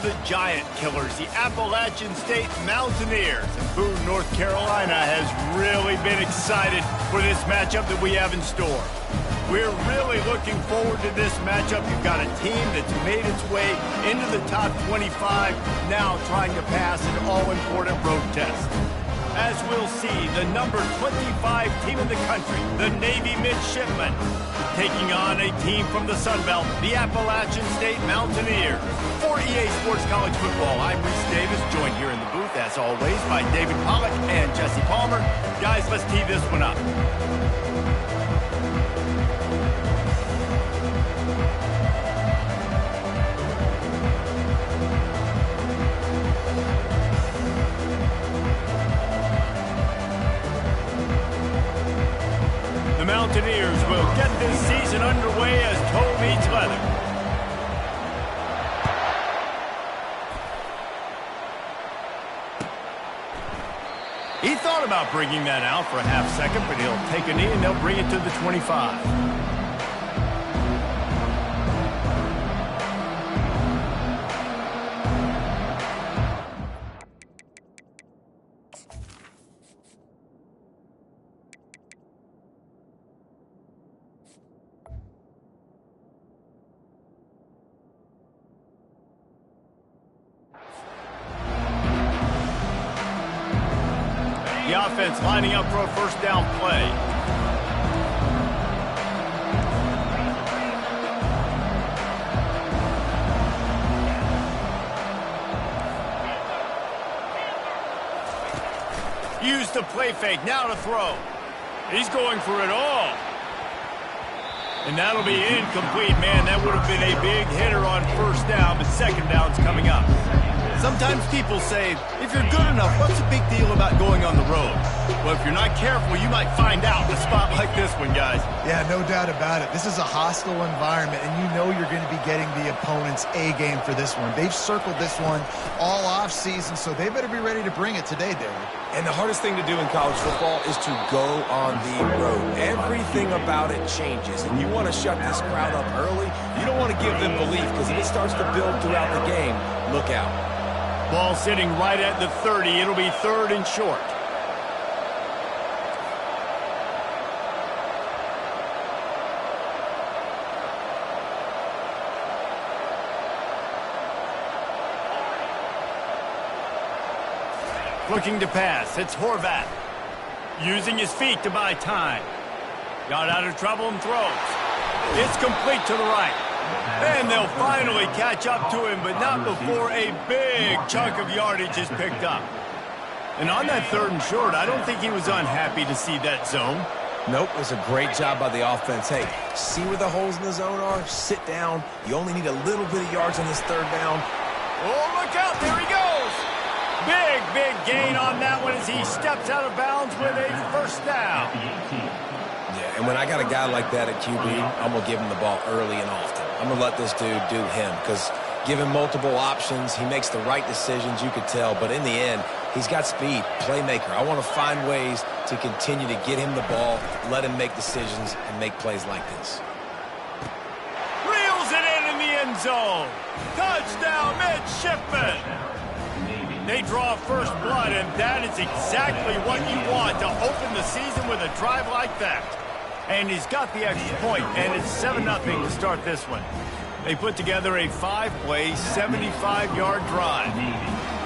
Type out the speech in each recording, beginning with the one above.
The Giant Killers, the Appalachian State Mountaineers. And Boone, North Carolina has really been excited for this matchup that we have in store. We're really looking forward to this matchup. You've got a team that's made its way into the top 25, now trying to pass an all-important road test. As we'll see, the number 25 team in the country, the Navy Midshipmen, taking on a team from the Sun Belt, the Appalachian State Mountaineers. For EA Sports College Football, I'm Reese Davis, joined here in the booth, as always, by David Pollack and Jesse Palmer. Guys, let's tee this one up. The Mountaineers will get this season underway as toe meets leather. He thought about bringing that out for a half second, but he'll take a knee and they'll bring it to the 25. The offense lining up for a first down play. Use the play fake, now to throw. He's going for it all. And that'll be incomplete, man. That would have been a big hitter on first down, but second down's coming up. Sometimes people say, if you're good enough, what's the big deal about going on the road? Well, if you're not careful, you might find out in a spot like this one, guys. Yeah, no doubt about it. This is a hostile environment, and you know you're going to be getting the opponent's A-game for this one. They've circled this one all off-season, so they better be ready to bring it today, David. And the hardest thing to do in college football is to go on the road. Everything about it changes, and you want to shut this crowd up early. You don't want to give them belief, because if it starts to build throughout the game, look out. Ball sitting right at the 30. It'll be third and short. Looking to pass. It's Horvath. Using his feet to buy time. Got out of trouble and throws. It's complete to the right. And they'll finally catch up to him, but not before a big chunk of yardage is picked up. And on that third and short, I don't think he was unhappy to see that zone. Nope, it was a great job by the offense. Hey, see where the holes in the zone are? Sit down. You only need a little bit of yards on this third down. Oh, look out. There he goes. Big gain on that one as he steps out of bounds with a first down. Yeah, and when I got a guy like that at QB, I'm going to give him the ball early and often. I'm going to let this dude do him because give him multiple options. He makes the right decisions, you could tell. But in the end, he's got speed, playmaker. I want to find ways to continue to get him the ball, let him make decisions, and make plays like this. Reels it in the end zone. Touchdown, Midshipmen. They draw first blood, and that is exactly what you want to open the season with a drive like that. And he's got the extra point, and it's 7-0 to start this one. They put together a 5-play, 75-yard drive.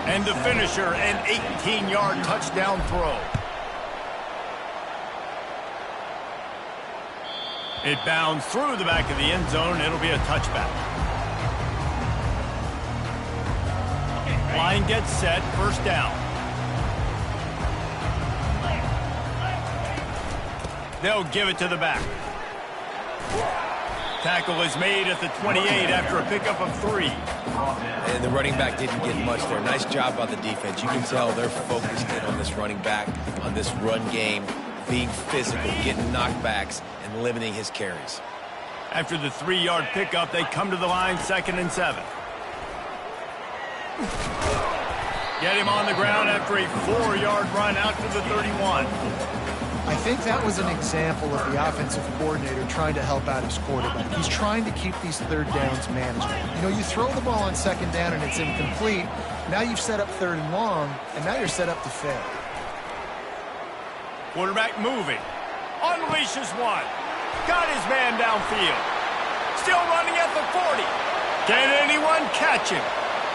And the finisher, an 18-yard touchdown throw. It bounds through the back of the end zone. It'll be a touchback. Line gets set, first down. They'll give it to the back. Tackle is made at the 28 after a pickup of 3. And the running back didn't get much there. Nice job by the defense. You can tell they're focused in on this running back, on this run game, being physical, getting knockbacks, and limiting his carries. After the 3-yard pickup, they come to the line, 2nd and 7. Get him on the ground after a 4-yard run out to the 31. I think that was an example of the offensive coordinator trying to help out his quarterback. He's trying to keep these third downs manageable. You know, you throw the ball on second down and it's incomplete. Now you've set up third and long, and now you're set up to fail. Quarterback moving. Unleashes one. Got his man downfield. Still running at the 40. Can anyone catch him?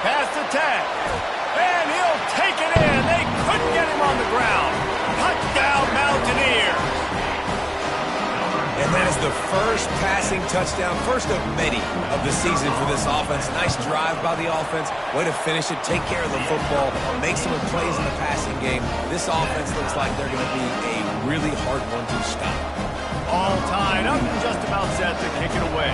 Past the 10. And he'll take it in. They couldn't get him on the ground. Touchdown, Mountaineers. And that is the first passing touchdown, first of many of the season for this offense. Nice drive by the offense. Way to finish it, take care of the football, make some plays in the passing game. This offense looks like they're going to be a really hard one to stop. All tied up and just about set to kick it away.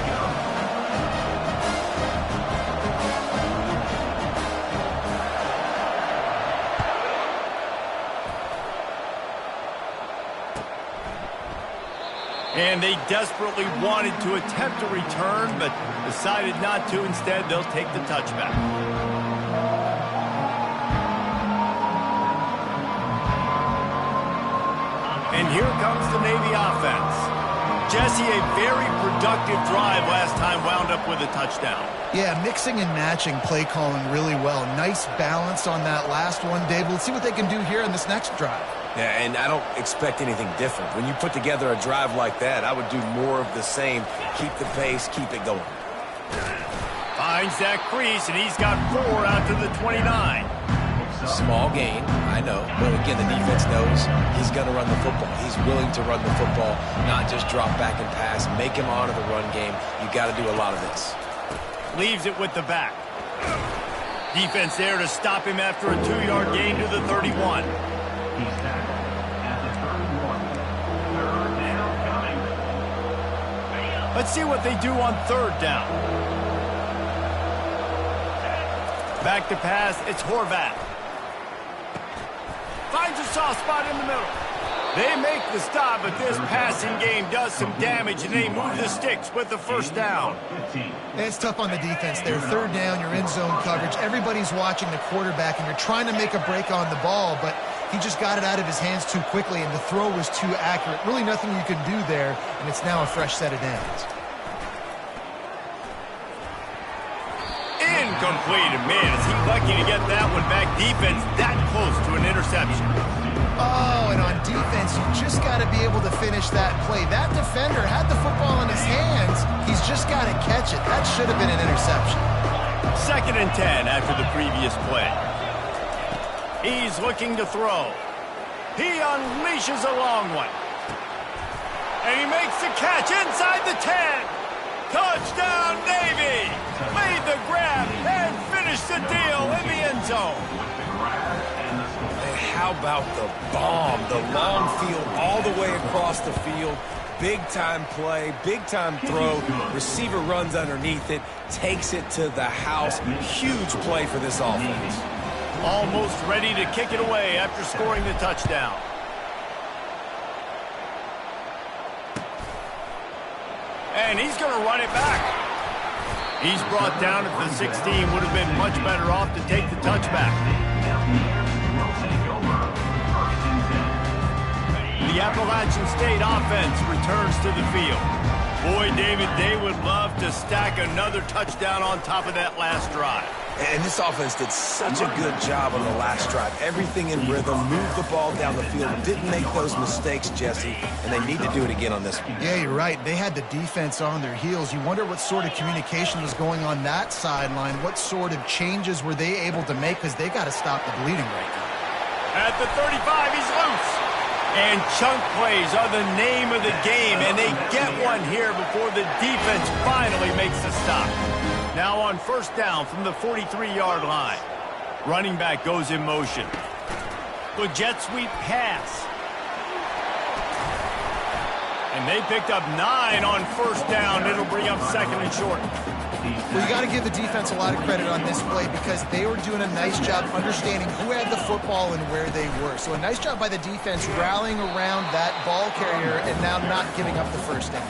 And they desperately wanted to attempt a return, but decided not to. Instead, they'll take the touchback. And here comes the Navy offense. Jesse, a very productive drive last time, wound up with a touchdown. Yeah, mixing and matching play calling really well. Nice balance on that last one, Dave. Let's see what they can do here in this next drive. Yeah, and I don't expect anything different. When you put together a drive like that, I would do more of the same. Keep the pace, keep it going. Finds that crease, and he's got 4 out to the 29. Small gain, I know. But again, the defense knows he's going to run the football. He's willing to run the football, not just drop back and pass. Make him honor the run game. You got to do a lot of this. Leaves it with the back. Defense there to stop him after a 2-yard gain to the 31. He's back at the 31. Third down coming. Let's see what they do on third down. Back to pass, it's Horvath. Finds a soft spot in the middle. They make the stop, but this passing game does some damage, and they move the sticks with the first down. It's tough on the defense there. Third down, you're in zone coverage. Everybody's watching the quarterback, and you're trying to make a break on the ball, but he just got it out of his hands too quickly, and the throw was too accurate. Really nothing you can do there, and it's now a fresh set of downs. Incomplete. And man, is he lucky to get that one back. Defense that close to an interception. Oh, and on defense, you just got to be able to finish that play. That defender had the football in his hands. He's just got to catch it. That should have been an interception. 2nd and 10 after the previous play. He's looking to throw. He unleashes a long one. And he makes the catch inside the 10. Touchdown, Navy! Made the grab and finished the deal in the end zone. And how about the bomb? The long field all the way across the field. Big-time play, big-time throw. Receiver runs underneath it, takes it to the house. Huge play for this offense. Almost ready to kick it away after scoring the touchdown. And he's going to run it back. He's brought down at the 16. Would have been much better off to take the touchback. The Appalachian State offense returns to the field. Boy, David, they would love to stack another touchdown on top of that last drive. And this offense did such a good job on the last drive. Everything in rhythm, moved the ball down the field, didn't make those mistakes, Jesse, and they need to do it again on this one. Yeah, you're right. They had the defense on their heels. You wonder what sort of communication was going on that sideline. What sort of changes were they able to make, because they got to stop the bleeding right now. At the 35, he's loose. And chunk plays are the name of the game, and they get one here before the defense finally makes the stop. Now on first down from the 43-yard line. Running back goes in motion. The jet sweep pass. And they picked up 9 on first down. It'll bring up 2nd and short. Well, you got to give the defense a lot of credit on this play, because they were doing a nice job understanding who had the football and where they were. So a nice job by the defense rallying around that ball carrier and now not giving up the first down.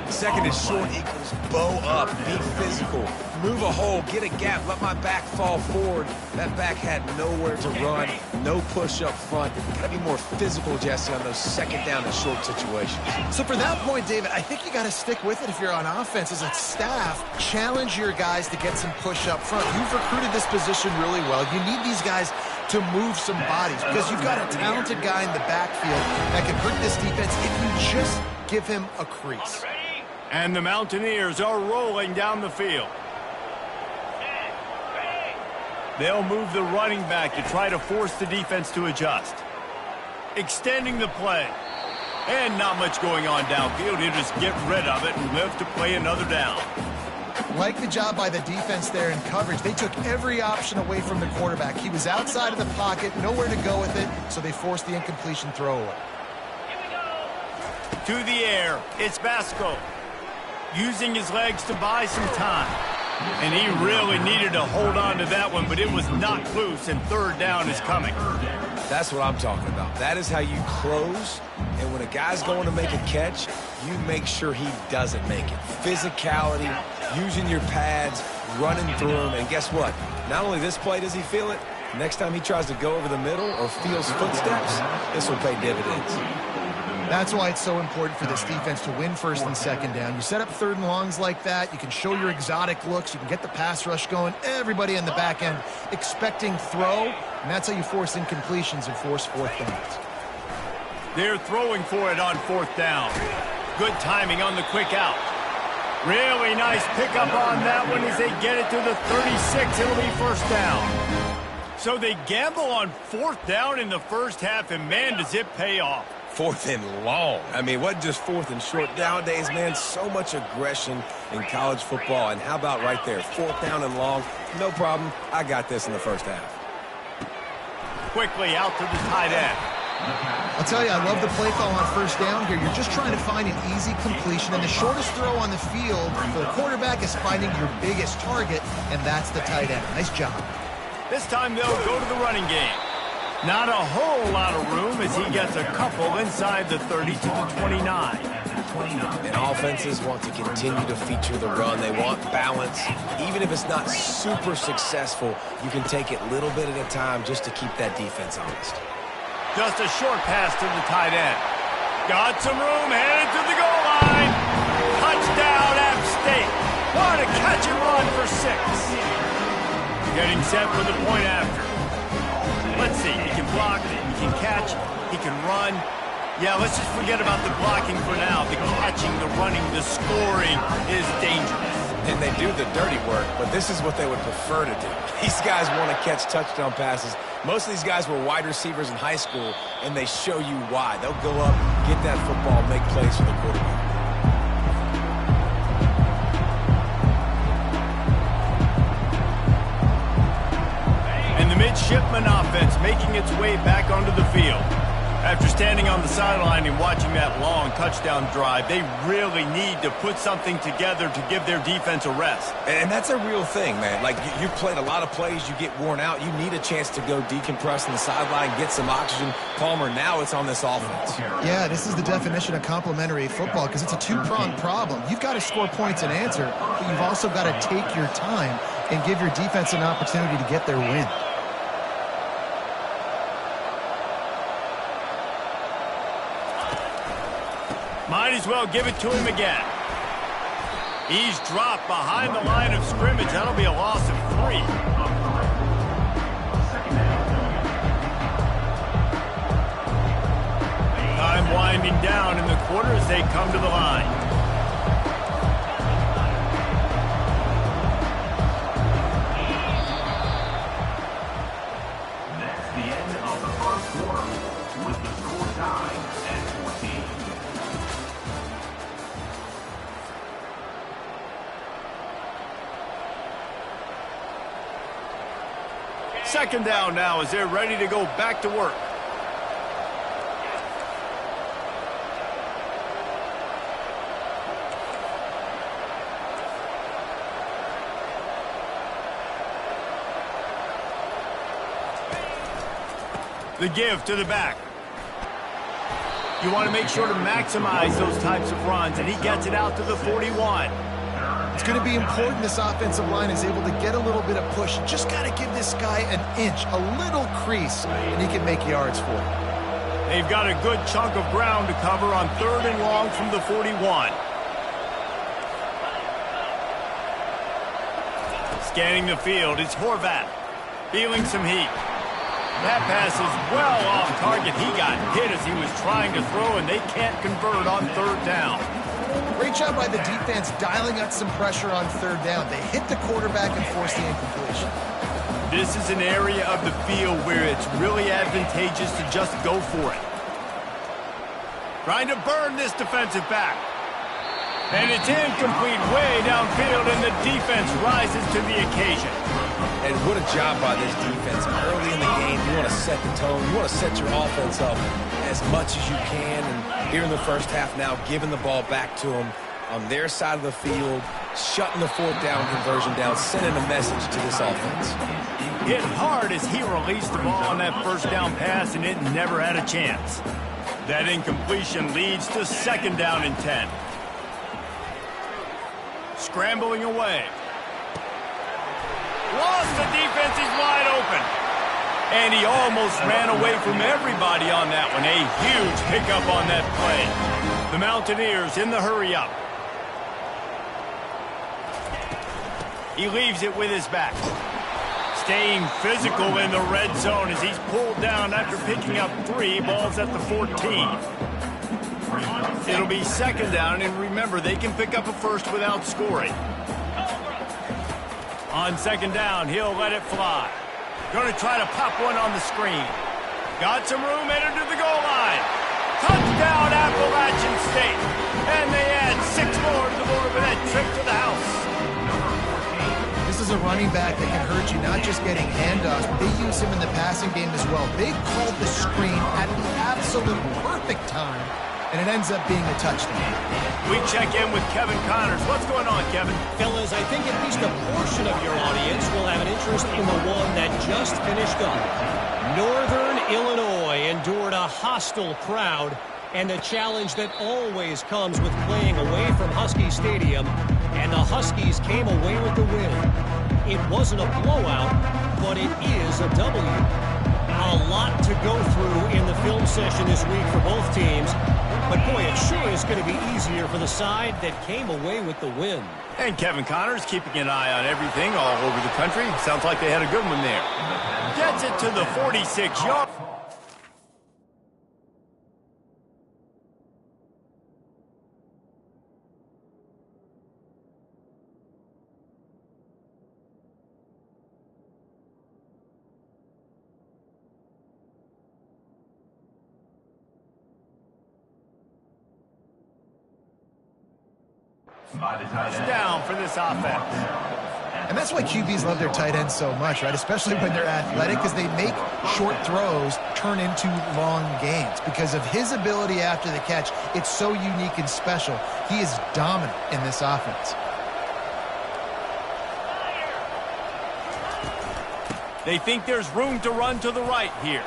2nd and short equals bow up, be physical, move a hole, get a gap, let my back fall forward. That back had nowhere to run, no push up front. Gotta be more physical, Jesse, on those second down and short situations. So for that point, David, I think you got to stick with it if you're on offense. As a staff, challenge your guys to get some push up front. You've recruited this position really well. You need these guys to move some bodies because you've got a talented guy in the backfield that can hurt this defense if you just give him a crease. And the Mountaineers are rolling down the field. They'll move the running back to try to force the defense to adjust. Extending the play. And not much going on downfield. He'll just get rid of it and live to play another down. Like the job by the defense there in coverage. They took every option away from the quarterback. He was outside of the pocket, nowhere to go with it, so they forced the incompletion throwaway. To the air, it's Basco. Using his legs to buy some time. And he really needed to hold on to that one, but it was knocked loose, and third down is coming. That's what I'm talking about. That is how you close, and when a guy's going to make a catch, you make sure he doesn't make it. Physicality, using your pads, running through him, and guess what? Not only this play does he feel it, next time he tries to go over the middle or feels footsteps, this will pay dividends. That's why it's so important for this defense to win first and second down. You set up third and longs like that. You can show your exotic looks. You can get the pass rush going. Everybody in the back end expecting throw, and that's how you force incompletions and force fourth downs. They're throwing for it on fourth down. Good timing on the quick out. Really nice pickup on that one as they get it to the 36. It'll be first down. So they gamble on fourth down in the first half, and man, does it pay off. Fourth and long. I mean, what just fourth and short? Nowadays, man, so much aggression in college football. And how about right there? Fourth down and long. No problem. I got this in the first half. Quickly out to the tight end. I'll tell you, I love the play call on first down here. You're just trying to find an easy completion, and the shortest throw on the field for the quarterback is finding your biggest target, and that's the tight end. Nice job. This time they'll go to the running game. Not a whole lot of room as he gets a couple inside the 30 to the 29. And offenses want to continue to feature the run. They want balance. Even if it's not super successful, you can take it little bit at a time just to keep that defense honest. Just a short pass to the tight end. Got some room, headed to the goal line. Touchdown, App State. What a catch and run for 6. Getting set for the point after. Let's see, he can block, he can catch, he can run. Yeah, let's just forget about the blocking for now. The catching, the running, the scoring is dangerous. And they do the dirty work, but this is what they would prefer to do. These guys want to catch touchdown passes. Most of these guys were wide receivers in high school, and they show you why. They'll go up, get that football, make plays for the quarterback. Midshipman offense making its way back onto the field. After standing on the sideline and watching that long touchdown drive, they really need to put something together to give their defense a rest. And that's a real thing, man. Like, you've played a lot of plays, you get worn out, you need a chance to go decompress on the sideline, get some oxygen. Palmer, now it's on this offense. Yeah, this is the definition of complementary football because it's a two-pronged problem. You've got to score points and answer, but you've also got to take your time and give your defense an opportunity to get their win. Might as well give it to him again. He's dropped behind the line of scrimmage. That'll be a loss of 3. Time winding down in the quarter as they come to the line. That's the end of the first quarter with the score tied at 14. Second down now as they're ready to go back to work. The give to the back. You want to make sure to maximize those types of runs, and he gets it out to the 41. It's going to be important this offensive line is able to get a little bit of push. Just got to give this guy an inch, a little crease, and he can make yards for it. They've got a good chunk of ground to cover on 3rd and long from the 41. Scanning the field, it's Horvath. Feeling some heat. That pass is well off target. He got hit as he was trying to throw, and they can't convert on 3rd down. Great job by the defense dialing up some pressure on 3rd down. They hit the quarterback and forced the incompletion. This is an area of the field where it's really advantageous to just go for it. Trying to burn this defensive back. And it's incomplete way downfield, and the defense rises to the occasion. And what a job by this defense. Early in the game, you want to set the tone. You want to set your offense up as much as you can. And here in the first half now, giving the ball back to them on their side of the field, shutting the 4th down conversion down, sending a message to this offense. Hit hard as he released the ball on that 1st down pass, and it never had a chance. That incompletion leads to 2nd down and 10. Scrambling away. Lost the defense, he's wide open. And he almost ran away from everybody on that one. A huge pickup on that play. The Mountaineers in the hurry-up. He leaves it with his back. Staying physical in the red zone as he's pulled down after picking up 3 balls at the 14. It'll be 2nd down, and remember, they can pick up a first without scoring. On 2nd down, he'll let it fly. Going to try to pop one on the screen. Got some room, headed to the goal line. Touchdown, Appalachian State. And they add 6 more to the board with that trip to the house. This is a running back that can hurt you, not just getting handoffs, but they use him in the passing game as well. They called the screen at the absolute perfect time, and it ends up being a touchdown. We check in with Kevin Connors. What's going on, Kevin? Fellas, I think at least a portion of your audience will have an interest in the one that just finished up. Northern Illinois endured a hostile crowd and the challenge that always comes with playing away from Husky Stadium, and the Huskies came away with the win. It wasn't a blowout, but it is a W. A lot to go through in the film session this week for both teams, but boy, it sure is going to be easier for the side that came away with the win. And Kevin Connors keeping an eye on everything all over the country. Sounds like they had a good one there. Gets it to the 46-yard. Down for this offense. And that's why QBs love their tight ends so much, right? Especially when they're athletic, because they make short throws turn into long gains. Because of his ability after the catch, it's so unique and special. He is dominant in this offense. They think there's room to run to the right here.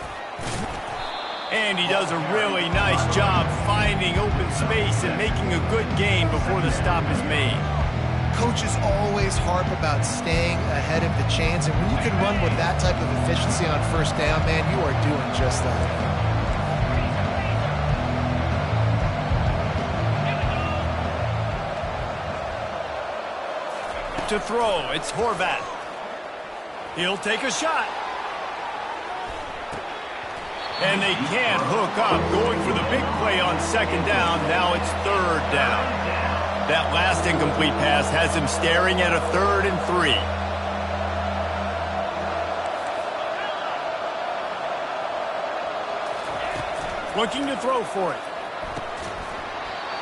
And he does a really nice job finding open space and making a good gain before the stop is made. Coaches always harp about staying ahead of the chains, and when you can run with that type of efficiency on 1st down, man, you are doing just that. To throw, it's Horvath. He'll take a shot. And they can't hook up, going for the big play on 2nd down. Now it's 3rd down. That last incomplete pass has him staring at a 3rd and 3. Looking to throw for it.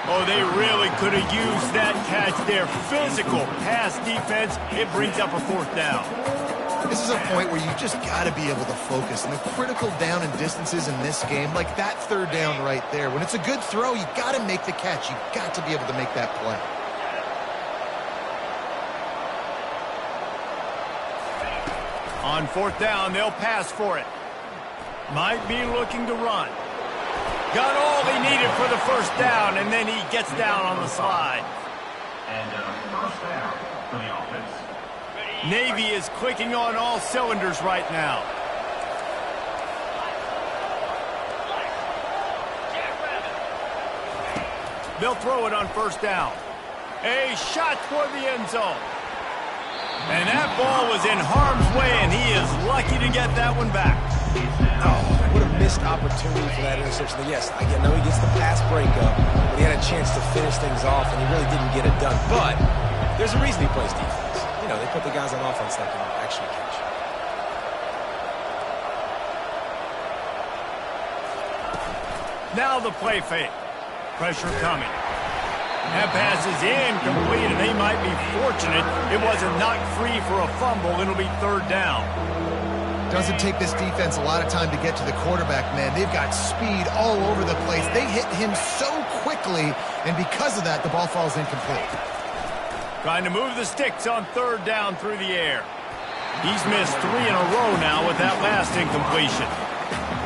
Oh, they really could have used that catch there. Physical pass defense. It brings up a 4th down. This is a point where you just got to be able to focus. And the critical down and distances in this game, like that 3rd down right there, when it's a good throw, you got to make the catch. You got to be able to make that play. On 4th down, they'll pass for it. Might be looking to run. Got all he needed for the 1st down, and then he gets down on the slide. And first down for the offense. Navy is clicking on all cylinders right now. They'll throw it on first down. A shot toward the end zone. And that ball was in harm's way, and he is lucky to get that one back. Oh, what a missed opportunity for that interception. Yes, I know he gets the pass breakup, but he had a chance to finish things off, and he really didn't get it done. But there's a reason he plays defense. You know, they put the guys on offense that can actually catch. Now the play fake. Pressure coming. That pass is incomplete, and they might be fortunate it wasn't knocked free for a fumble. It'll be third down. Doesn't take this defense a lot of time to get to the quarterback, man. They've got speed all over the place. They hit him so quickly, and because of that, the ball falls incomplete. Trying to move the sticks on third down through the air. He's missed 3 in a row now with that last incompletion.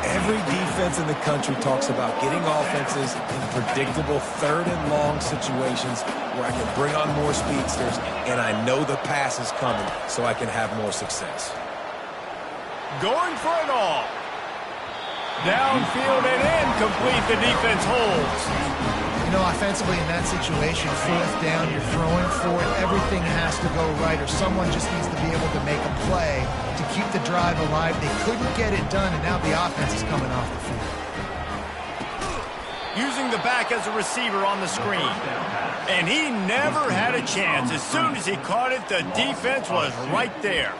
Every defense in the country talks about getting offenses in predictable third and long situations where I can bring on more speedsters, and I know the pass is coming, so I can have more success. Going for it all. Downfield and incomplete. The defense holds. You know, offensively in that situation, fourth down, you're throwing for it. Everything has to go right, or someone just needs to be able to make a play to keep the drive alive. They couldn't get it done, and now the offense is coming off the field. Using the back as a receiver on the screen. And he never had a chance. As soon as he caught it, the defense was right there.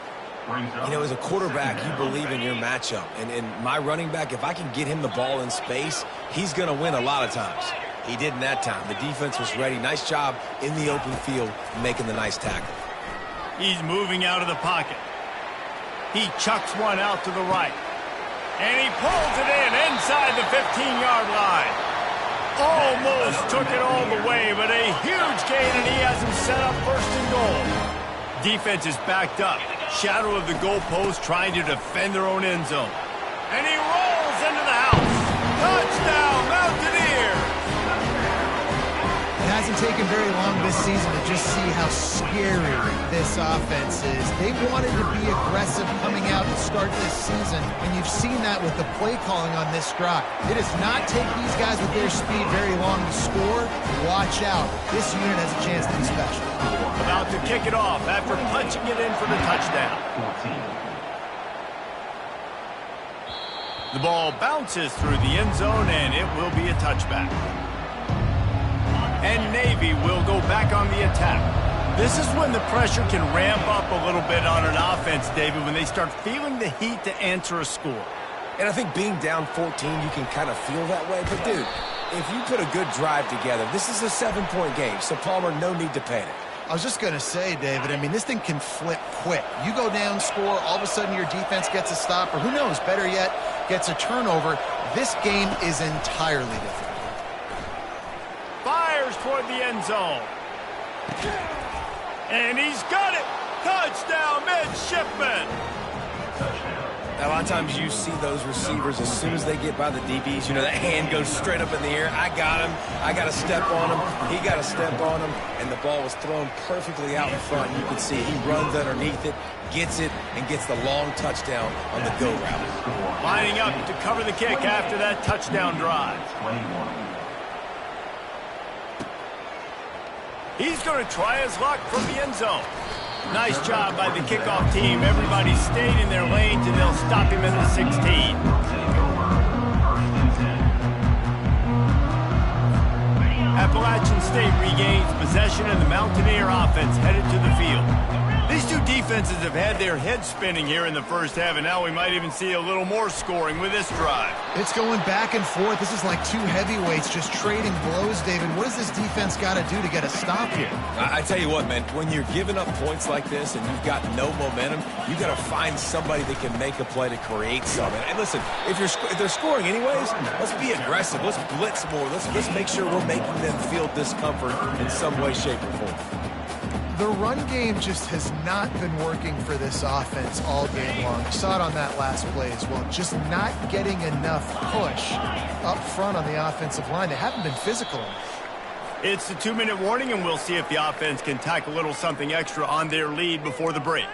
You know, as a quarterback, you believe in your matchup. And in my running back, if I can get him the ball in space, he's going to win a lot of times. He didn't that time. The defense was ready. Nice job in the open field making the nice tackle. He's moving out of the pocket. He chucks one out to the right. And he pulls it in inside the 15-yard line. Almost took it all the way, but a huge gain, and he has him set up first and goal. Defense is backed up. Shadow of the goalpost trying to defend their own end zone. And he rolls into the house. Touchdown, Mountaineers! It hasn't taken very long this season to just see how scary this offense is. They wanted to be aggressive coming out to start this season, and you've seen that with the play calling on this drive. It does not take these guys with their speed very long to score. Watch out. This unit has a chance to be special. About to kick it off after punching it in for the touchdown. The ball bounces through the end zone, and it will be a touchback. And Navy will go back on the attack. This is when the pressure can ramp up a little bit on an offense, David, when they start feeling the heat to answer a score. And I think being down 14, you can kind of feel that way. But, dude, if you put a good drive together, this is a 7-point game, so Palmer, no need to panic. I was just going to say, David, I mean, this thing can flip quick. You go down, score, all of a sudden your defense gets a stop, or who knows, better yet, gets a turnover. This game is entirely different. Fires toward the end zone. And he's got it. Touchdown, midshipman. Now, a lot of times you see those receivers, as soon as they get by the DBs, you know, that hand goes straight up in the air. I got him. I got to step on him. He got to step on him. And the ball was thrown perfectly out in front. You can see he runs underneath it, gets it, and gets the long touchdown on the go route. Lining up to cover the kick after that touchdown drive. He's going to try his luck from the end zone. Nice job by the kickoff team. Everybody stayed in their lanes, and they'll stop him at the 16. Appalachian State regains possession, and the Mountaineer offense headed to the field. These two defenses have had their heads spinning here in the first half, and now we might even see a little more scoring with this drive. It's going back and forth. This is like two heavyweights just trading blows, David. What does this defense got to do to get a stop here? I tell you what, man, when you're giving up points like this and you've got no momentum, you got to find somebody that can make a play to create something. And listen, if they're scoring anyways, let's be aggressive. Let's blitz more. Let's make sure we're making them feel discomfort in some way, shape, or form. The run game just has not been working for this offense all game long. You saw it on that last play as well. Just not getting enough push up front on the offensive line. They haven't been physical enough. It's the 2-minute warning, and we'll see if the offense can tack a little something extra on their lead before the break.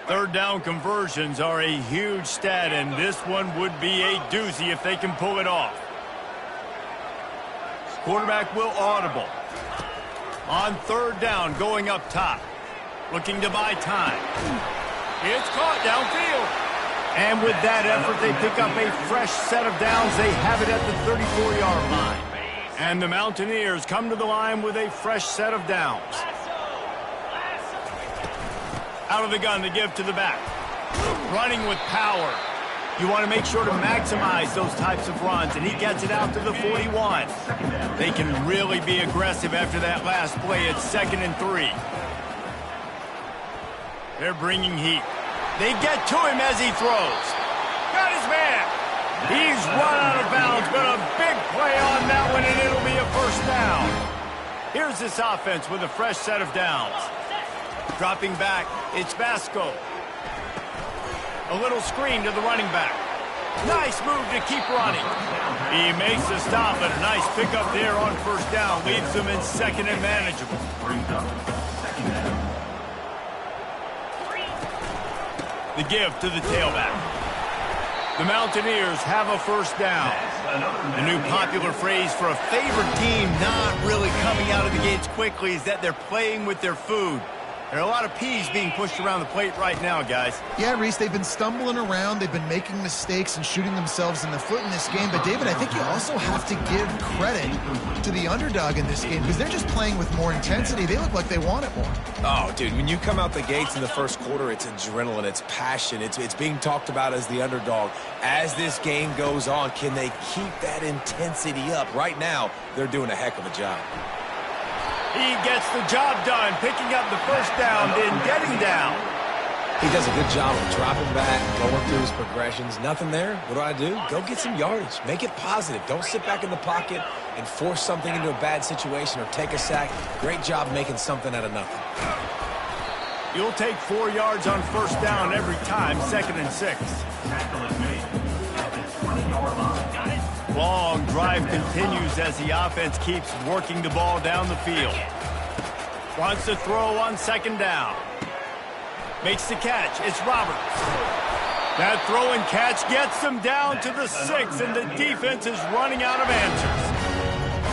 Third down conversions are a huge stat, and this one would be a doozy if they can pull it off. Quarterback will audible. On third down, going up top. Looking to buy time. It's caught downfield. And with that effort, they pick up a fresh set of downs. They have it at the 34-yard line. And the Mountaineers come to the line with a fresh set of downs. Out of the gun, the give to the back. Running with power. You want to make sure to maximize those types of runs, and he gets it out to the 41. They can really be aggressive after that last play. It's 2nd and 3. They're bringing heat. They get to him as he throws. Got his man. He's run out of bounds, but a big play on that one, and it'll be a first down. Here's this offense with a fresh set of downs. Dropping back, it's Vasco. A little screen to the running back. Nice move to keep running. He makes the stop, but a nice pickup there on first down. Leaves them in 2nd and manageable. The give to the tailback. The Mountaineers have a first down. The new popular phrase for a favored team not really coming out of the gates quickly is that they're playing with their food. There are a lot of peas being pushed around the plate right now, guys. Yeah, Reese, they've been stumbling around. They've been making mistakes and shooting themselves in the foot in this game. But, David, I think you also have to give credit to the underdog in this game because they're just playing with more intensity. They look like they want it more. Oh, dude, when you come out the gates in the first quarter, it's adrenaline, it's passion, it's being talked about as the underdog. As this game goes on, can they keep that intensity up? Right now, they're doing a heck of a job. He gets the job done, picking up the first down, then getting down. He does a good job of dropping back, going through his progressions. Nothing there. What do? Go get some yardage. Make it positive. Don't sit back in the pocket and force something into a bad situation or take a sack. Great job making something out of nothing. You'll take 4 yards on first down every time, 2nd and 6. Long drive continues as the offense keeps working the ball down the field. Wants to throw on 2nd down. Makes the catch. It's Roberts. That throw and catch gets them down to the 6, and the defense is running out of answers.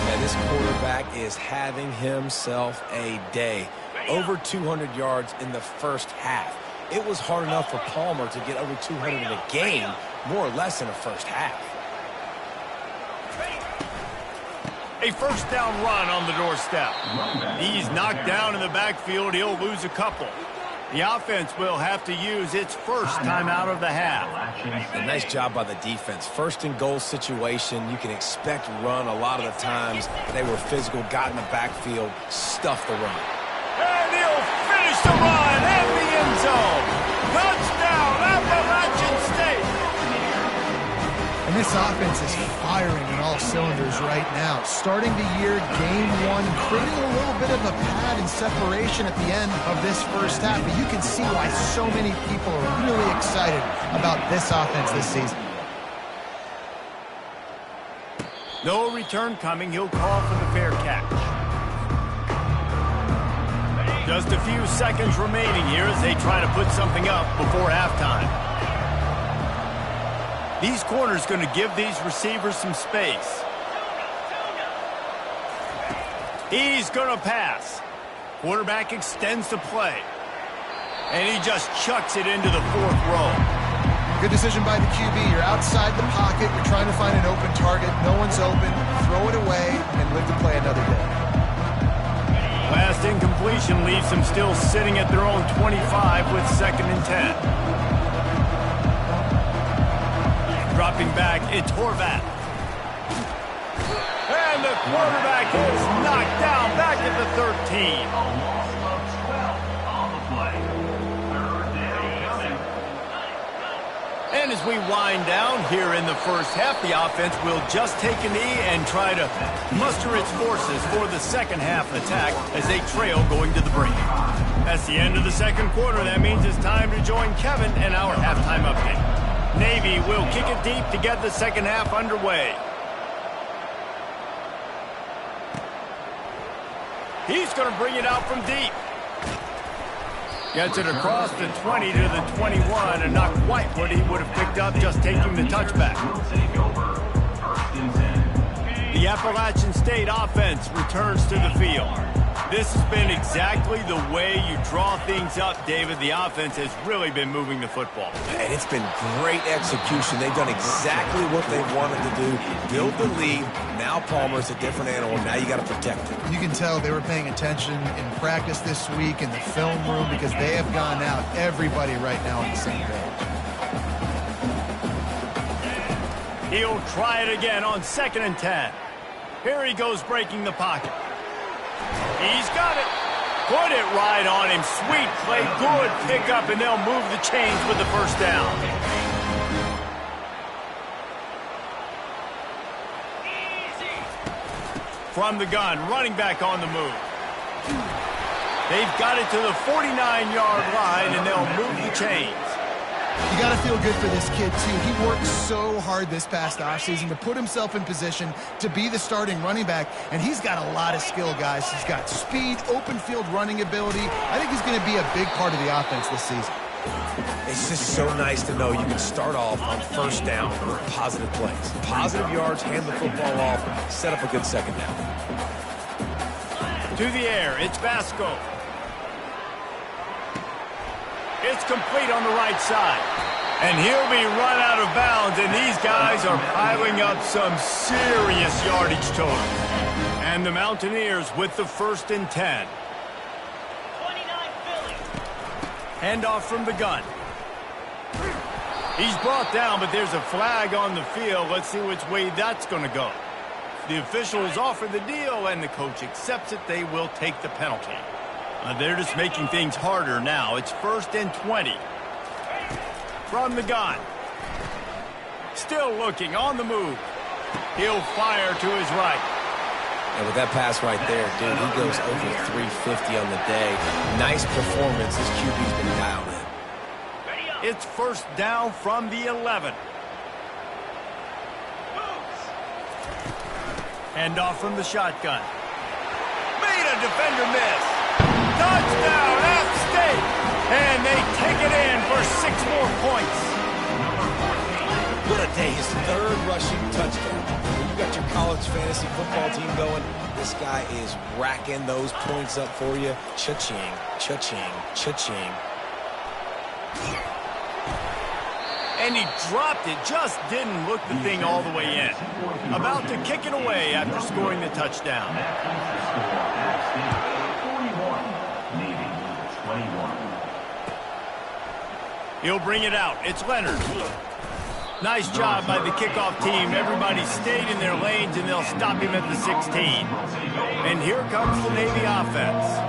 Yeah, this quarterback is having himself a day. Over 200 yards in the first half. It was hard enough for Palmer to get over 200 in a game, more or less in the first half. A first down run on the doorstep. He's knocked down in the backfield. He'll lose a couple. The offense will have to use its first timeout of the half. A nice job by the defense. First and goal situation. You can expect run a lot of the times. They were physical, got in the backfield, stuffed the run. And he'll finish the run in the end zone. Touchdown, Appalachian State. And this offense is firing on all cylinders right now. Starting the year, game 1, creating a little bit of a pad and separation at the end of this first half. But you can see why so many people are really excited about this offense this season. No return coming. He'll call for the fair catch. Just a few seconds remaining here as they try to put something up before halftime. These corners going to give these receivers some space. He's going to pass. Quarterback extends the play. And he just chucks it into the 4th row. Good decision by the QB. You're outside the pocket. You're trying to find an open target. No one's open. Throw it away and live to play another day. Last incompletion leaves them still sitting at their own 25 with 2nd and 10. Dropping back, it's Horvat. And the quarterback is knocked down back at the 13. And as we wind down here in the first half, the offense will just take a knee and try to muster its forces for the second half attack as they trail going to the break. That's the end of the second quarter. That means it's time to join Kevin and our halftime update. Navy will kick it deep to get the second half underway. He's going to bring it out from deep. Gets it across the 20 to the 21, and not quite what he would have picked up just taking the touchback. The Appalachian State offense returns to the field. This has been exactly the way you draw things up, David. The offense has really been moving the football. And it's been great execution. They've done exactly what they wanted to do. Build the lead. Now Palmer's a different animal. Now you got to protect it. You can tell they were paying attention in practice this week in the film room because they have gone out, everybody right now on the same page. He'll try it again on 2nd and 10. Here he goes breaking the pocket. He's got it. Put it right on him. Sweet play. Good pickup, and they'll move the chains with the first down. From the gun, running back on the move. They've got it to the 49-yard line, and they'll move the chains. You got to feel good for this kid, too. He worked so hard this past offseason to put himself in position to be the starting running back, and he's got a lot of skill, guys. He's got speed, open field running ability. I think he's going to be a big part of the offense this season. It's just so nice to know you can start off on first down with positive plays. Positive yards, hand the football off, set up a good second down. To the air, it's Vasco. It's complete on the right side. And he'll be run out of bounds, and these guys are piling up some serious yardage total. And the Mountaineers with the 1st and 10. Handoff from the gun. He's brought down, but there's a flag on the field. Let's see which way that's going to go. The officials offer the deal, and the coach accepts it. They will take the penalty. They're just making things harder now. It's 1st and 20. From the gun. Still looking, on the move. He'll fire to his right. And with that pass right there, dude, he goes over 350 on the day. Nice performance. This QB's been dialed in. It's 1st down from the 11. Handoff from the shotgun. Made a defender miss. Touchdown, App State! And they take it in for 6 more points. What a day. His 3rd rushing touchdown. When you got your college fantasy football team going, this guy is racking those points up for you. Cha-ching, cha-ching, cha-ching. And he dropped it, just didn't look the thing all the way in. About to kick it away after scoring the touchdown. He'll bring it out. It's Leonard. Nice job by the kickoff team. Everybody stayed in their lanes, and they'll stop him at the 16. And here comes the Navy offense.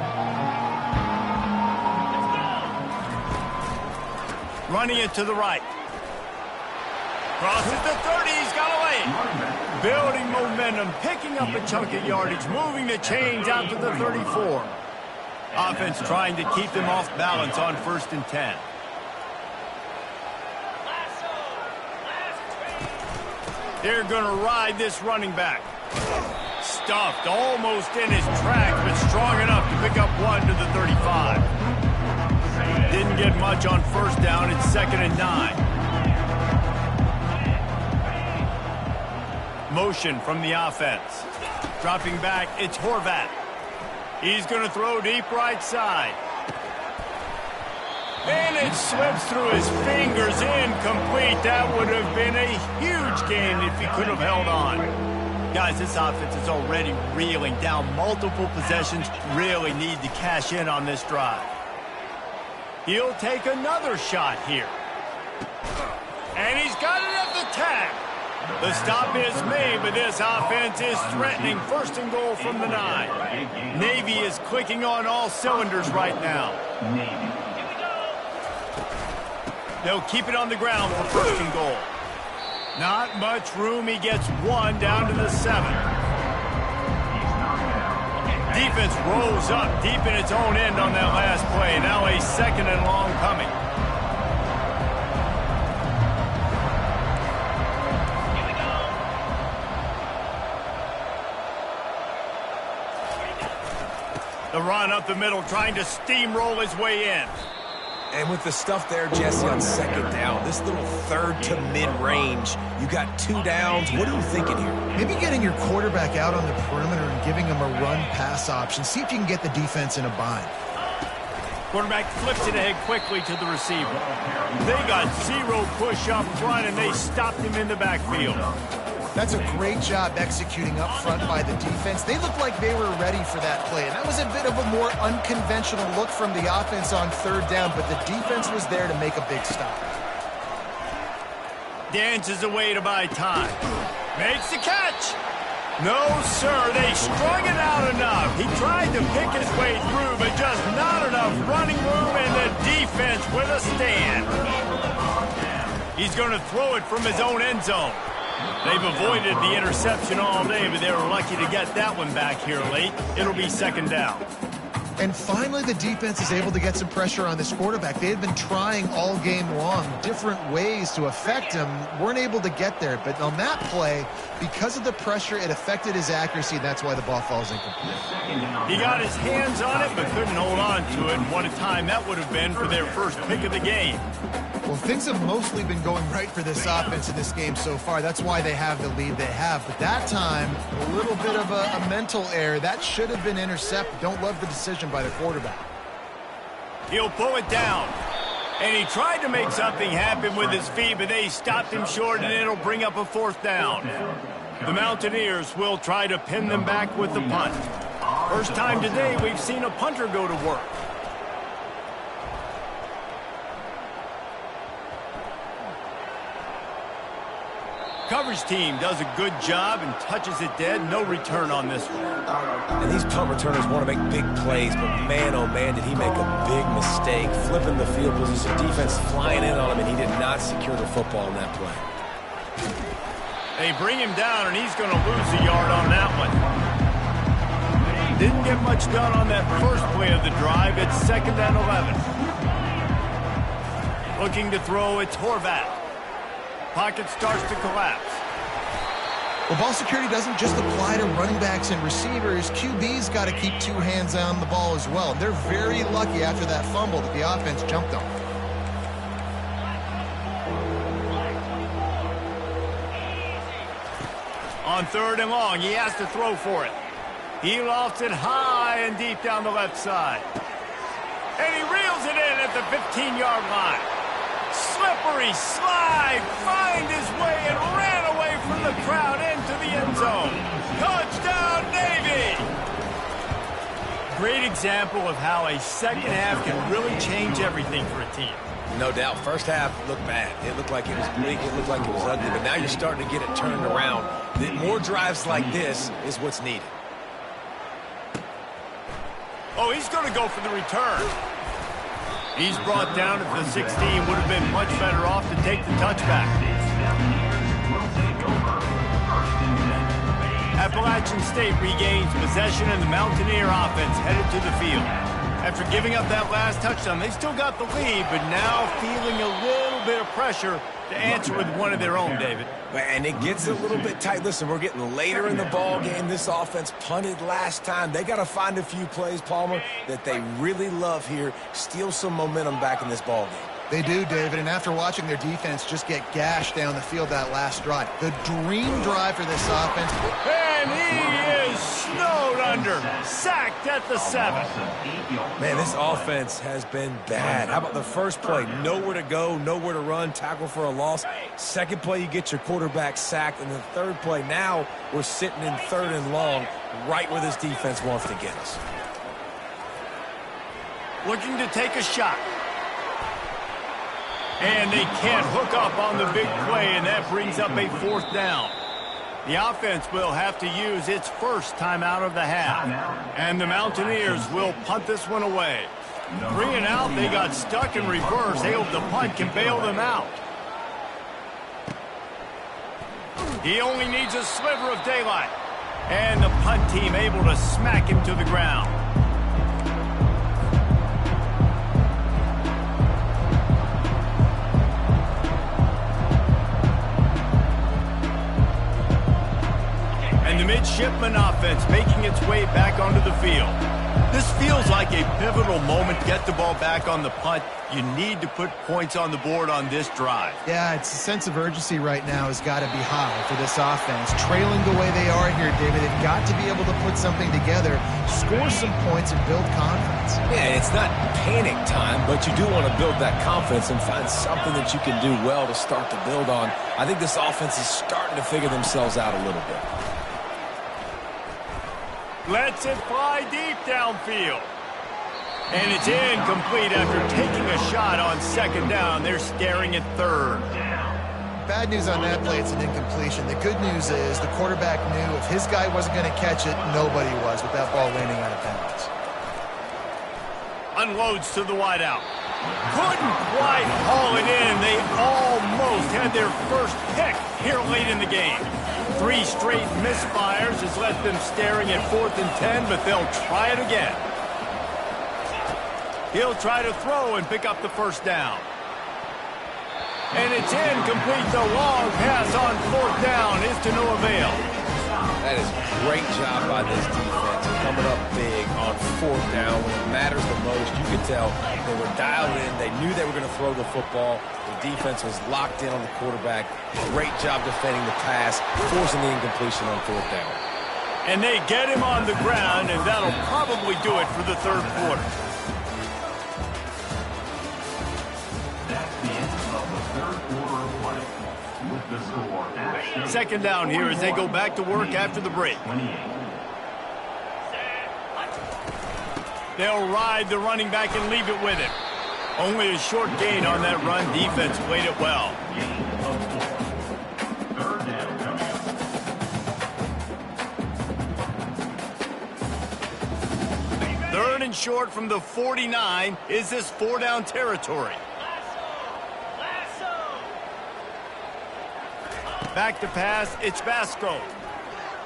Running it to the right. Crosses the 30. He's got away. Building momentum, picking up a chunk of yardage, moving the chains out to the 34. Offense trying to keep them off balance on 1st and 10. They're going to ride this running back. Stuffed almost in his tracks, but strong enough to pick up 1 to the 35. Didn't get much on 1st down. It's 2nd and 9. Motion from the offense. Dropping back, it's Horvat. He's going to throw deep right side. And it slips through his fingers, incomplete. That would have been a huge gain if he could have held on. Guys, this offense is already reeling down multiple possessions. Really need to cash in on this drive. He'll take another shot here. And he's got it at the tag. The stop is made, but this offense is threatening 1st and goal from the 9. Navy is clicking on all cylinders right now. They'll keep it on the ground for 1st and goal. Not much room. He gets 1 down to the 7. Defense rolls up deep in its own end on that last play. Now a 2nd and long coming. The run up the middle, trying to steamroll his way in. And with the stuff there, Jesse, on second down, this little third to mid-range, you got 2 downs. What are you thinking here? Maybe getting your quarterback out on the perimeter and giving him a run-pass option. See if you can get the defense in a bind. Quarterback flips it ahead quickly to the receiver. They got 0 push up front, and they stopped him in the backfield. That's a great job executing up front by the defense. They looked like they were ready for that play, and that was a bit of a more unconventional look from the offense on third down, but the defense was there to make a big stop. Dances away to buy time. Makes the catch. No, sir, they strung it out enough. He tried to pick his way through, but just not enough running room, and the defense with a stand. He's going to throw it from his own end zone. They've avoided the interception all day, but they were lucky to get that one back here late. It'll be second down. And finally, the defense is able to get some pressure on this quarterback. They had been trying all game long different ways to affect him, weren't able to get there. But on that play, because of the pressure, it affected his accuracy, and that's why the ball falls incomplete. He got his hands on it, but couldn't hold on to it. And what a time that would have been for their first pick of the game. Well, things have mostly been going right for this offense in this game so far. That's why they have the lead they have. But that time, a little bit of a mental error. That should have been intercepted. Don't love the decision by the quarterback. He'll pull it down. And he tried to make something happen with his feet, but they stopped him short, and it'll bring up a fourth down. The Mountaineers will try to pin them back with the punt. First time today we've seen a punter go to work. Coverage team does a good job and touches it dead. No return on this one. And these punt returners want to make big plays, but man, oh man, did he make a big mistake. Flipping the field position, defense flying in on him, and he did not secure the football in that play. They bring him down, and he's going to lose a yard on that one. Didn't get much done on that first play of the drive. It's second and 11. Looking to throw, it's Horvath. Pocket starts to collapse. Well, ball security doesn't just apply to running backs and receivers. QB's got to keep 2 hands on the ball as well. They're very lucky after that fumble that the offense jumped on. On third and long, he has to throw for it. He lofts it high and deep down the left side. And he reels it in at the 15-yard line. Slippery slide, find his way and ran away from the crowd into the end zone. Touchdown, Navy! Great example of how a second half can really change everything for a team. No doubt. First half looked bad. It looked like it was bleak. It looked like it was ugly. But now you're starting to get it turned around. More drives like this is what's needed. Oh, he's going to go for the return. He's brought down at the 16. Would have been much better off to take the touchback. Appalachian State regains possession, and the Mountaineer offense headed to the field. After giving up that last touchdown, they still got the lead, but now feeling a little bit of pressure to answer with one of their own, David. And it gets a little bit tight. Listen, we're getting later in the ball game. This offense punted last time. They got to find a few plays, Palmer, that they really love here. Steal some momentum back in this ball game. They do, David, and after watching their defense just get gashed down the field that last drive, the dream drive for this offense. And he is snowed under, sacked at the 7. Man, this offense has been bad. How about the first play? Nowhere to go, nowhere to run, tackle for a loss. Second play, you get your quarterback sacked. And the third play, now we're sitting in third and long, right where this defense wants to get us. Looking to take a shot. And they can't hook up on the big play, and that brings up a fourth down. The offense will have to use its first timeout of the half. And the Mountaineers will punt this one away. 3 and out, they got stuck in reverse. They hope the punt can bail them out. He only needs a sliver of daylight. And the punt team able to smack him to the ground. And the midshipman offense making its way back onto the field. This feels like a pivotal moment. Get the ball back on the punt. You need to put points on the board on this drive. Yeah, it's a sense of urgency right now has got to be high for this offense. Trailing the way they are here, David, they've got to be able to put something together, score some points, and build confidence. Yeah, it's not panic time, but you do want to build that confidence and find something that you can do well to start to build on. I think this offense is starting to figure themselves out a little bit. Lets it fly deep downfield. And it's incomplete after taking a shot on second down. They're staring at third. Bad news on that play, it's an incompletion. The good news is the quarterback knew if his guy wasn't going to catch it, nobody was with that ball landing out of bounds. Unloads to the wideout. Couldn't quite haul it in. They almost had their first pick here late in the game. 3 straight misfires has left them staring at 4th and 10, but they'll try it again. He'll try to throw and pick up the first down. And it's incomplete. The long pass on 4th down is to no avail. That is a great job by this defense, coming up big on 4th down when it matters the most. You could tell they were dialed in. They knew they were going to throw the football. The defense was locked in on the quarterback. Great job defending the pass, forcing the incompletion on 4th down. And they get him on the ground, and that'll probably do it for the third quarter. That's the end of the third quarter of play. With the score at Second down here as they go back to work after the break. 28. They'll ride the running back and leave it with him. Only a short gain on that run. Defense played it well. Gain of 4. Third down coming up. Third and short from the 49. Is this 4-down territory? Back to pass, it's Vasco.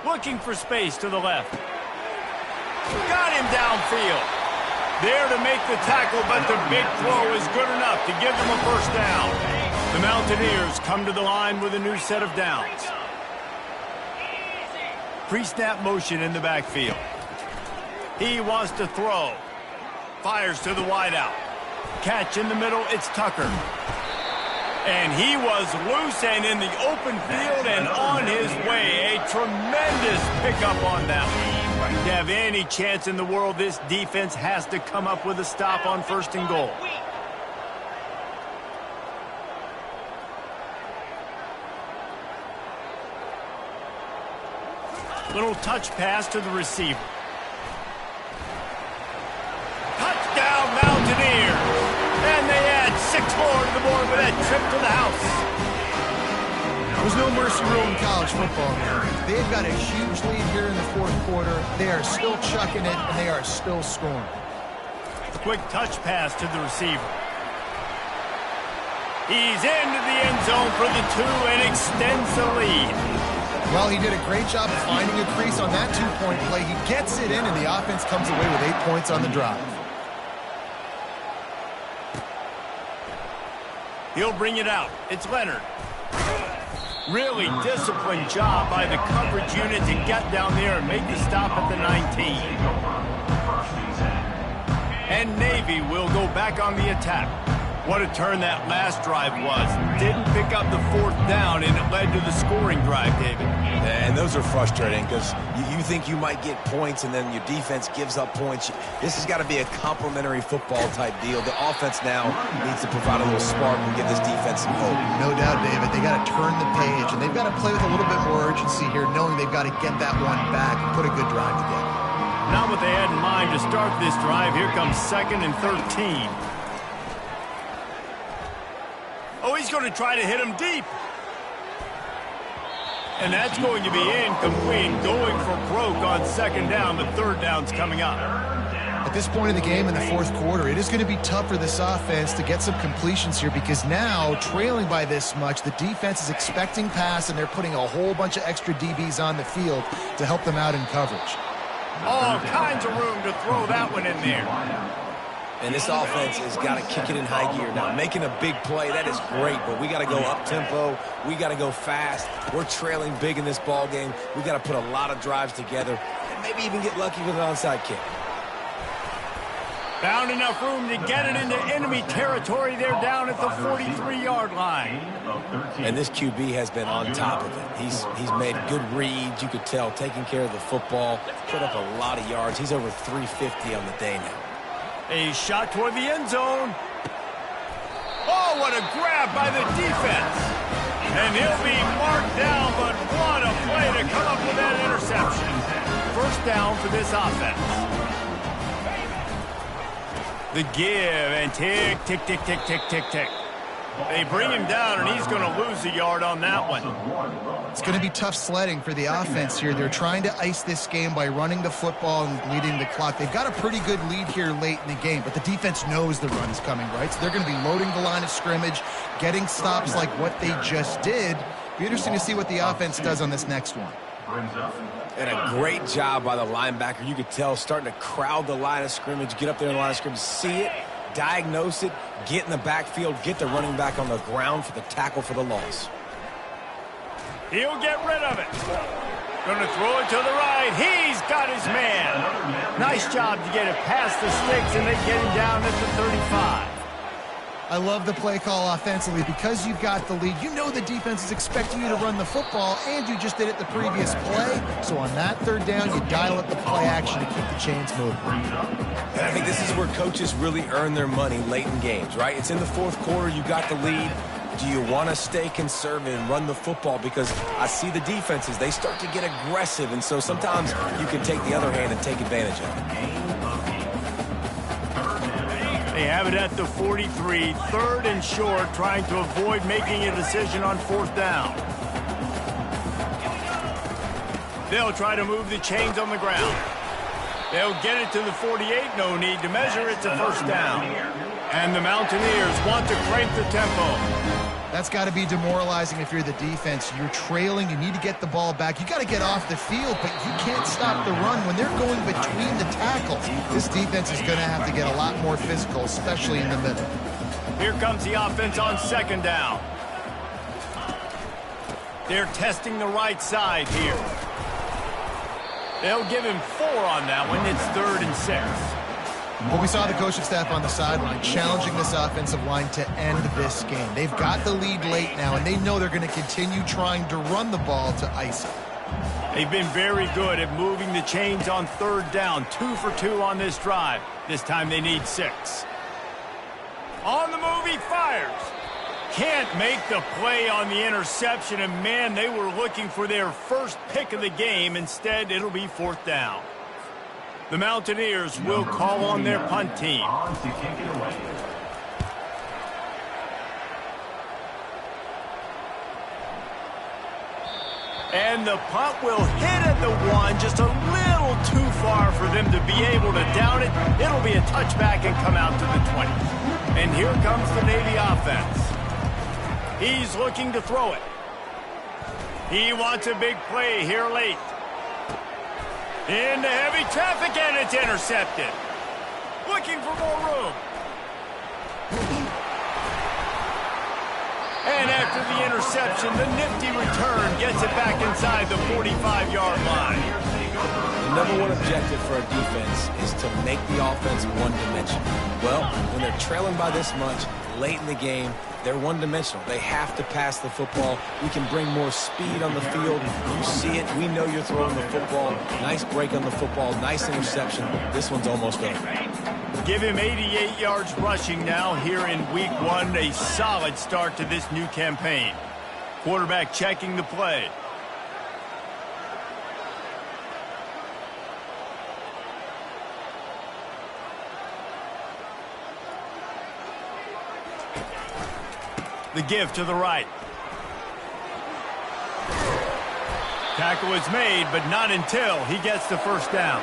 Looking for space to the left. Got him downfield. There to make the tackle, but the big throw is good enough to give them a first down. The Mountaineers come to the line with a new set of downs. Pre-snap motion in the backfield. He wants to throw. Fires to the wideout. Catch in the middle, it's Tucker. And he was loose and in the open field and on his way. A tremendous pickup on that one. To have any chance in the world, this defense has to come up with a stop on 1st and goal. Little touch pass to the receiver. Touchdown, Mountaineers! And they add 6 more to the board with that trip to the house. There's no mercy rule in college football now. They've got a huge lead here in the 4th quarter. They are still chucking it, and they are still scoring. Quick touch pass to the receiver. He's into the end zone for the 2 and extends the lead. Well, he did a great job of finding a crease on that 2-point play. He gets it in, and the offense comes away with 8 points on the drive. He'll bring it out. It's Leonard. Really disciplined job by the coverage unit to get down there and make the stop at the 19. And Navy will go back on the attack. What a turn that last drive was. Didn't pick up the 4th down, and it led to the scoring drive, David. And those are frustrating because you think you might get points and then your defense gives up points. This has got to be a complimentary football type deal. The offense now needs to provide a little spark and give this defense some hope. No doubt, David. They got to turn the page, and they've got to play with a little bit more urgency here, knowing they've got to get that one back and put a good drive together. Not what they had in mind to start this drive. Here comes 2nd and 13. Oh, he's going to try to hit him deep. And that's going to be incomplete. Going for broke on 2nd down, but 3rd down's coming up. At this point in the game in the 4th quarter, it is going to be tough for this offense to get some completions here because now, trailing by this much, the defense is expecting pass, and they're putting a whole bunch of extra DBs on the field to help them out in coverage. All kinds of room to throw that one in there. And this offense has got to kick it in high gear now. Making a big play, that is great, but we got to go up-tempo. We got to go fast. We're trailing big in this ball game. We got to put a lot of drives together and maybe even get lucky with an onside kick. Found enough room to get it into enemy territory. They're down at the 43-yard line. And this QB has been on top of it. He's made good reads, you could tell, taking care of the football, put up a lot of yards. He's over 350 on the day now. A shot toward the end zone. Oh, what a grab by the defense. And he'll be marked down, but what a play to come up with that interception. First down for this offense. The give, and tick, tick, tick, tick, tick, tick, tick. They bring him down, and he's going to lose a yard on that one. It's going to be tough sledding for the offense here. They're trying to ice this game by running the football and leading the clock. They've got a pretty good lead here late in the game, but the defense knows the run is coming, right? So they're going to be loading the line of scrimmage, getting stops like what they just did. Be interesting to see what the offense does on this next one. And a great job by the linebacker. You could tell, starting to crowd the line of scrimmage, get up there in the line of scrimmage, see it, diagnose it, get in the backfield, get the running back on the ground for the tackle for the loss. He'll get rid of it. Going to throw it to the right. He's got his man. Nice job to get it past the sticks, and they get him down at the 35. I love the play call offensively. Because you've got the lead, you know the defense is expecting you to run the football, and you just did it the previous play. So on that third down, you dial up the play action to keep the chains moving. And I think this is where coaches really earn their money late in games, right? It's in the fourth quarter, you got the lead. Do you want to stay conservative and run the football? Because I see the defenses, they start to get aggressive, and so sometimes you can take the other hand and take advantage of it. They have it at the 43, third and short, trying to avoid making a decision on fourth down. They'll try to move the chains on the ground. They'll get it to the 48, no need to measure it to first down. And the Mountaineers want to crank the tempo. That's got to be demoralizing if you're the defense. You're trailing. You need to get the ball back. You got to get off the field, but you can't stop the run when they're going between the tackles. This defense is going to have to get a lot more physical, especially in the middle. Here comes the offense on second down. They're testing the right side here. They'll give him 4 on that one. It's 3rd and 6. Well, we saw the coaching staff on the sideline challenging this offensive line to end this game. They've got the lead late now, and they know they're going to continue trying to run the ball to ice it. They've been very good at moving the chains on third down. 2 for 2 on this drive. This time they need 6. On the move, he fires. Can't make the play on the interception, and man, they were looking for their first pick of the game. Instead, it'll be 4th down. The Mountaineers will call on their punt team. And the punt will hit at the 1, just a little too far for them to be able to down it. It'll be a touchback and come out to the 20. And here comes the Navy offense. He's looking to throw it. He wants a big play here late. Into heavy traffic, and it's intercepted. Looking for more room. And after the interception, the nifty return gets it back inside the 45-yard line. The number one objective for a defense is to make the offense one-dimensional. Well, when they're trailing by this much, late in the game, they're one-dimensional. They have to pass the football. We can bring more speed on the field. You see it. We know you're throwing the football. Nice break on the football. Nice interception. This one's almost over. Give him 88 yards rushing now here in week 1. A solid start to this new campaign. Quarterback checking the play. The give to the right. Tackle is made, but not until he gets the first down.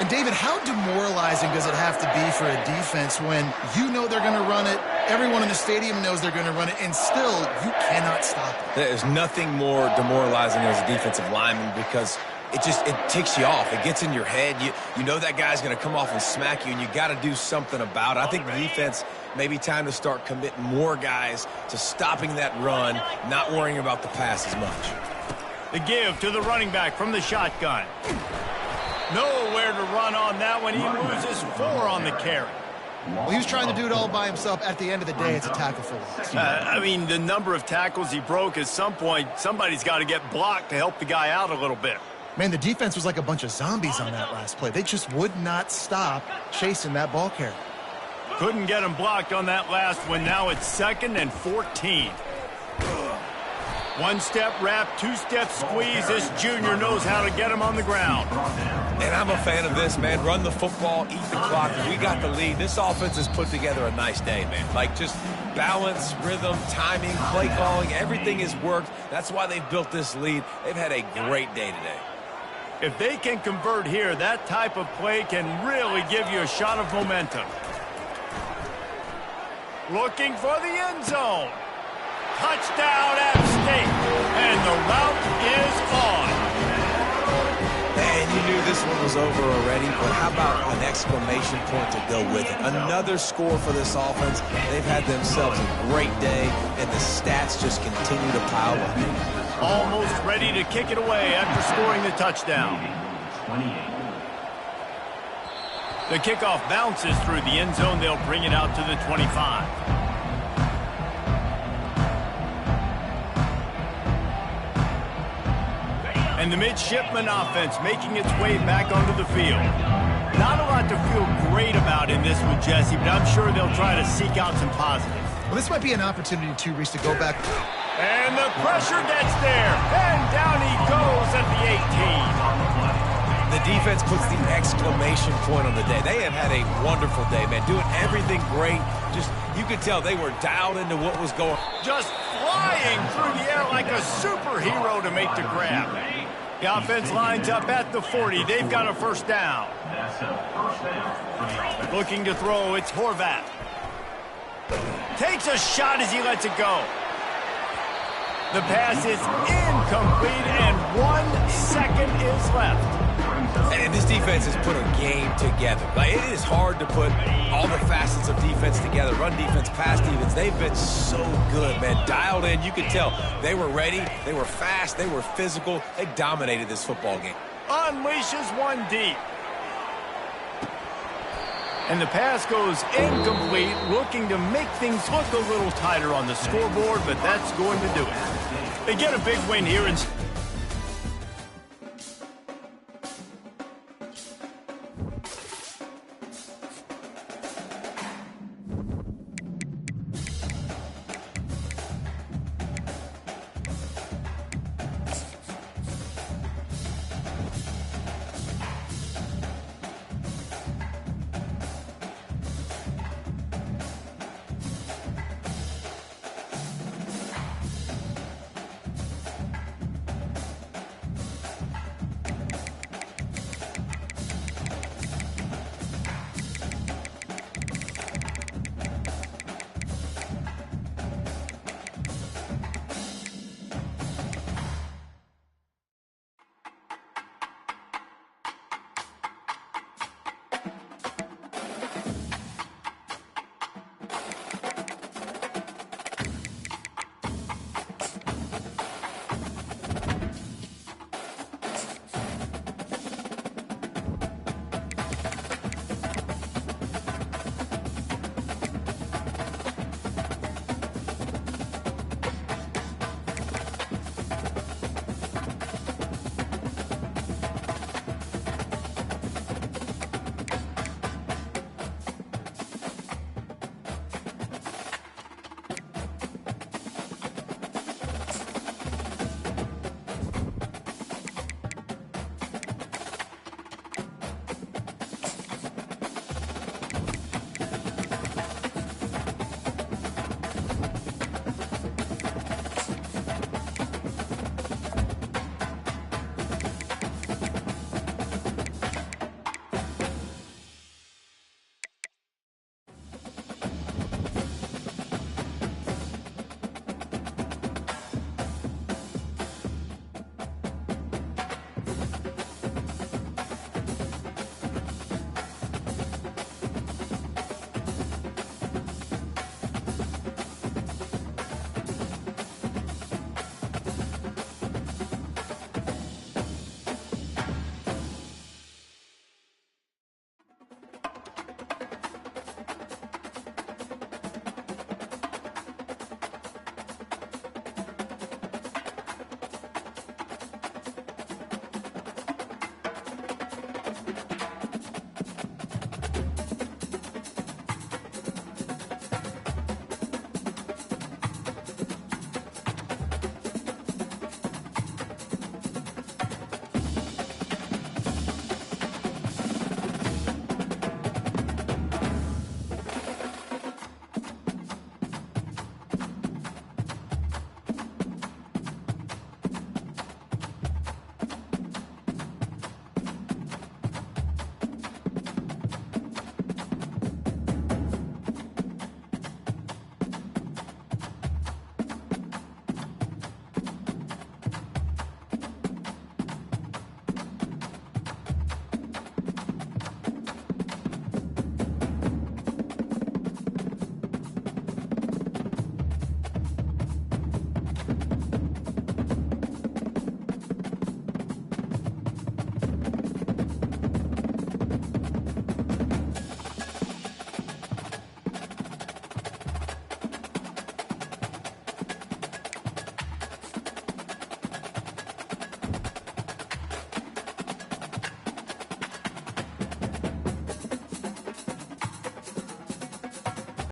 And David, how demoralizing does it have to be for a defense when you know they're going to run it, everyone in the stadium knows they're going to run it, and still you cannot stop it? There's nothing more demoralizing as a defensive lineman because it ticks you off. It gets in your head. You know that guy's going to come off and smack you, and you got to do something about it. I think the defense, maybe time to start committing more guys to stopping that run, not worrying about the pass as much. The give to the running back from the shotgun. Nowhere to run on that one. He loses 4 on the carry. Well, he was trying to do it all by himself. At the end of the day, it's a tackle for loss. I mean, the number of tackles he broke, at some point, somebody's got to get blocked to help the guy out a little bit. Man, the defense was like a bunch of zombies on that last play. They just would not stop chasing that ball carrier. Couldn't get him blocked on that last one. Now it's 2nd and 14. 1-step wrap, 2-step squeeze. This junior knows how to get him on the ground. And I'm a fan of this, man. Run the football, eat the clock. We got the lead. This offense has put together a nice day, man. Like, just balance, rhythm, timing, play calling, everything has worked. That's why they've built this lead. They've had a great day today. If they can convert here, that type of play can really give you a shot of momentum. Looking for the end zone. Touchdown, App State. And the route is on. And you knew this one was over already, but how about an exclamation point to go with it? Another score for this offense. They've had themselves a great day, and the stats just continue to pile up. Almost ready to kick it away after scoring the touchdown. 28. The kickoff bounces through the end zone. They'll bring it out to the 25. And the midshipman offense making its way back onto the field. Not a lot to feel great about in this one, Jesse, but I'm sure they'll try to seek out some positives. Well, this might be an opportunity, too, Reese, to go back. And the pressure gets there. And down he goes at the 18. The defense puts the exclamation point on the day. They have had a wonderful day, man. Doing everything great. Just, you could tell they were dialed into what was going on. Just flying through the air like a superhero to make the grab. The offense lines up at the 40. They've got a first down. That's a first down. Looking to throw, it's Horvat. Takes a shot as he lets it go. The pass is incomplete, and 1 second is left. And this defense has put a game together. Like, it is hard to put all the facets of defense together. Run defense, pass defense. They've been so good, man. Dialed in. You could tell they were ready. They were fast. They were physical. They dominated this football game. Unleashes one deep. And the pass goes incomplete, looking to make things look a little tighter on the scoreboard, but that's going to do it. They get a big win here in